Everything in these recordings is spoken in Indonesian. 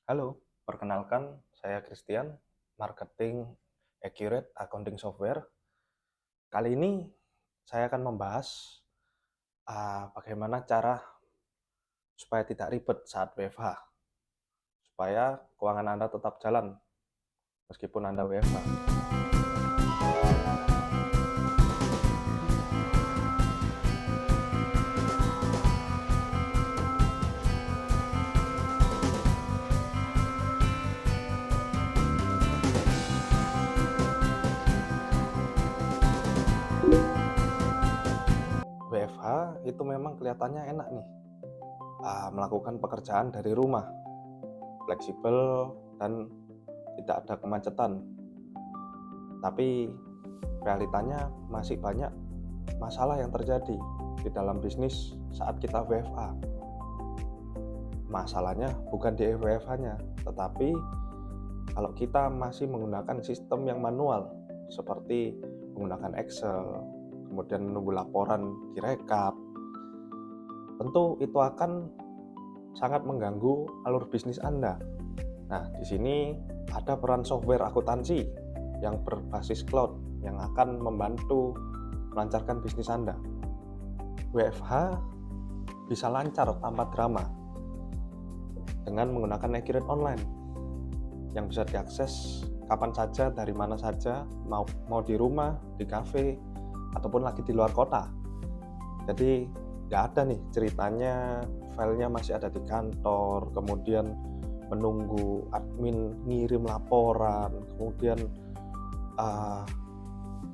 Halo, perkenalkan saya Christian, marketing Accurate Accounting Software. Kali ini saya akan membahas bagaimana cara supaya tidak ribet saat WFH, supaya keuangan Anda tetap jalan meskipun Anda WFH. WFH itu memang kelihatannya enak nih, melakukan pekerjaan dari rumah, fleksibel dan tidak ada kemacetan. Tapi realitanya masih banyak masalah yang terjadi di dalam bisnis saat kita WFH. Masalahnya bukan di WFH-nya, tetapi kalau kita masih menggunakan sistem yang manual seperti menggunakan Excel, kemudian menunggu laporan direkap, tentu itu akan sangat mengganggu alur bisnis Anda. Nah, di sini ada peran software akuntansi yang berbasis cloud yang akan membantu melancarkan bisnis Anda. WFH bisa lancar tanpa drama dengan menggunakan Accurate Online yang bisa diakses kapan saja, dari mana saja, mau di rumah, di kafe, ataupun lagi di luar kota. Jadi nggak ada nih ceritanya filenya masih ada di kantor, kemudian menunggu admin ngirim laporan, kemudian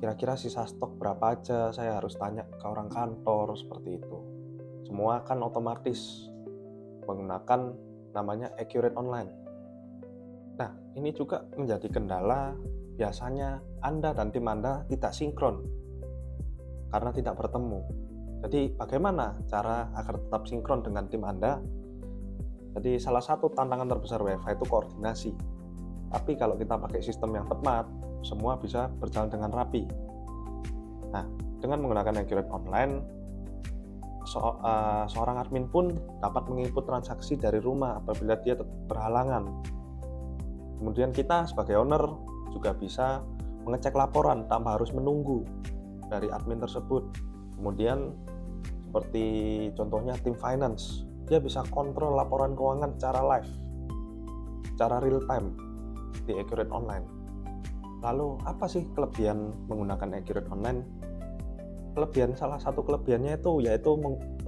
kira-kira sisa stok berapa aja, saya harus tanya ke orang kantor, seperti itu. Semua kan otomatis menggunakan namanya Accurate Online. Nah, ini juga menjadi kendala, biasanya Anda dan tim Anda tidak sinkron karena tidak bertemu. Jadi bagaimana cara agar tetap sinkron dengan tim Anda? Jadi salah satu tantangan terbesar WFH itu koordinasi. Tapi kalau kita pakai sistem yang tepat, semua bisa berjalan dengan rapi. Nah, dengan menggunakan Accurate Online, seorang admin pun dapat menginput transaksi dari rumah apabila dia berhalangan. Kemudian kita sebagai owner juga bisa mengecek laporan tanpa harus menunggu dari admin tersebut. Kemudian seperti contohnya tim finance, dia bisa kontrol laporan keuangan secara live, secara real time di Accurate Online. Lalu apa sih kelebihan menggunakan Accurate Online? Salah satu kelebihannya yaitu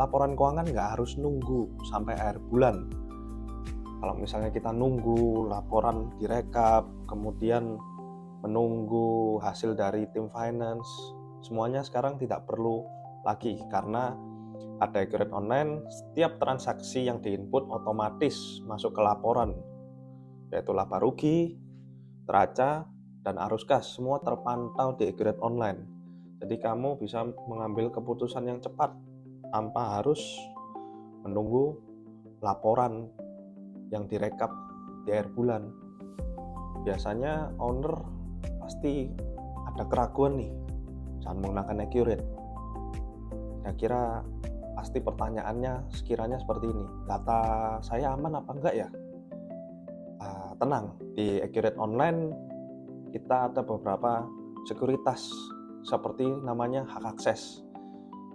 laporan keuangan nggak harus nunggu sampai akhir bulan. Kalau misalnya kita nunggu laporan direkap, kemudian menunggu hasil dari tim finance, semuanya sekarang tidak perlu lagi karena ada Accurate Online. Setiap transaksi yang diinput otomatis masuk ke laporan, yaitu laba rugi, neraca, dan arus kas, semua terpantau di Accurate Online. Jadi kamu bisa mengambil keputusan yang cepat tanpa harus menunggu laporan yang direkap di akhir bulan. Biasanya owner pasti ada keraguan nih saat menggunakan Accurate. Kira-kira pasti pertanyaannya sekiranya seperti ini, data saya aman apa enggak ya? Tenang, di Accurate Online kita ada beberapa sekuritas seperti namanya hak akses.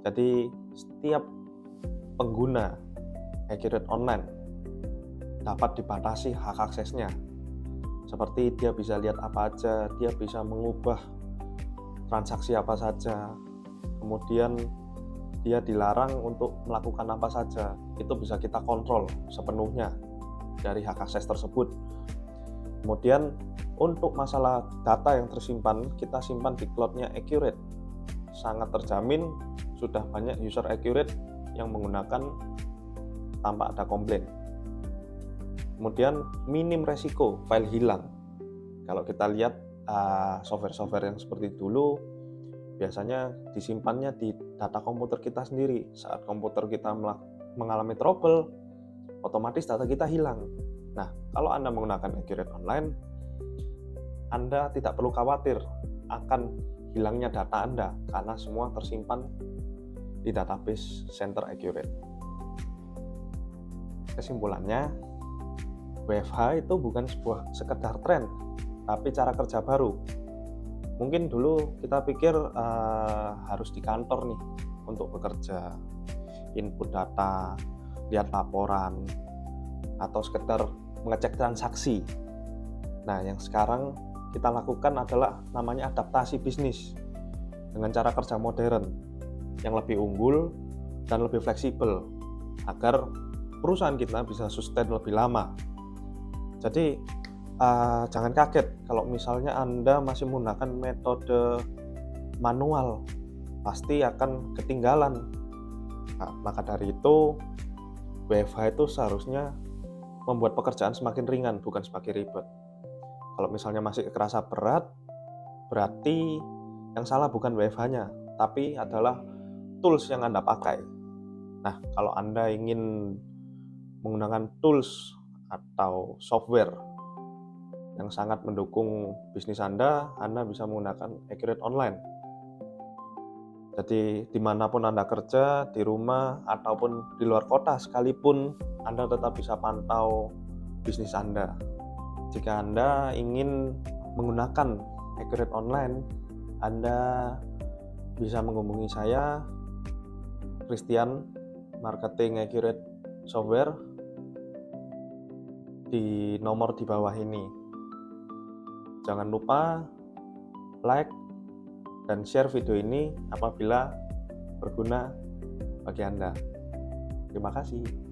Jadi setiap pengguna Accurate Online dapat dibatasi hak aksesnya. Seperti dia bisa lihat apa aja, dia bisa mengubah transaksi apa saja, kemudian dia dilarang untuk melakukan apa saja. Itu bisa kita kontrol sepenuhnya dari hak akses tersebut. Kemudian untuk masalah data yang tersimpan, kita simpan di cloud-nya Accurate. Sangat terjamin, sudah banyak user Accurate yang menggunakan tanpa ada komplain. Kemudian minim resiko file hilang. Kalau kita lihat software-software yang seperti dulu, biasanya disimpannya di data komputer kita sendiri. Saat komputer kita mengalami trouble, otomatis data kita hilang. Nah, kalau Anda menggunakan Accurate Online, Anda tidak perlu khawatir akan hilangnya data Anda karena semua tersimpan di database center Accurate. Kesimpulannya, WFH itu bukan sekedar tren, tapi cara kerja baru. Mungkin dulu kita pikir harus di kantor nih untuk bekerja, input data, lihat laporan, atau sekedar mengecek transaksi. Nah, yang sekarang kita lakukan adalah namanya adaptasi bisnis dengan cara kerja modern yang lebih unggul dan lebih fleksibel agar perusahaan kita bisa sustain lebih lama. Jadi jangan kaget kalau misalnya Anda masih menggunakan metode manual, pasti akan ketinggalan. Nah, maka dari itu WFH itu seharusnya membuat pekerjaan semakin ringan, bukan semakin ribet. Kalau misalnya masih kerasa berat, berarti yang salah bukan WFH-nya, tapi adalah tools yang Anda pakai. Nah, kalau Anda ingin menggunakan tools atau software yang sangat mendukung bisnis Anda bisa menggunakan Accurate Online. Jadi dimanapun Anda kerja, di rumah ataupun di luar kota sekalipun, Anda tetap bisa pantau bisnis Anda. Jika Anda ingin menggunakan Accurate Online, Anda bisa menghubungi saya, Christian, Marketing Accurate Software, di nomor di bawah ini. Jangan lupa like dan share video ini apabila berguna bagi Anda. Terima kasih.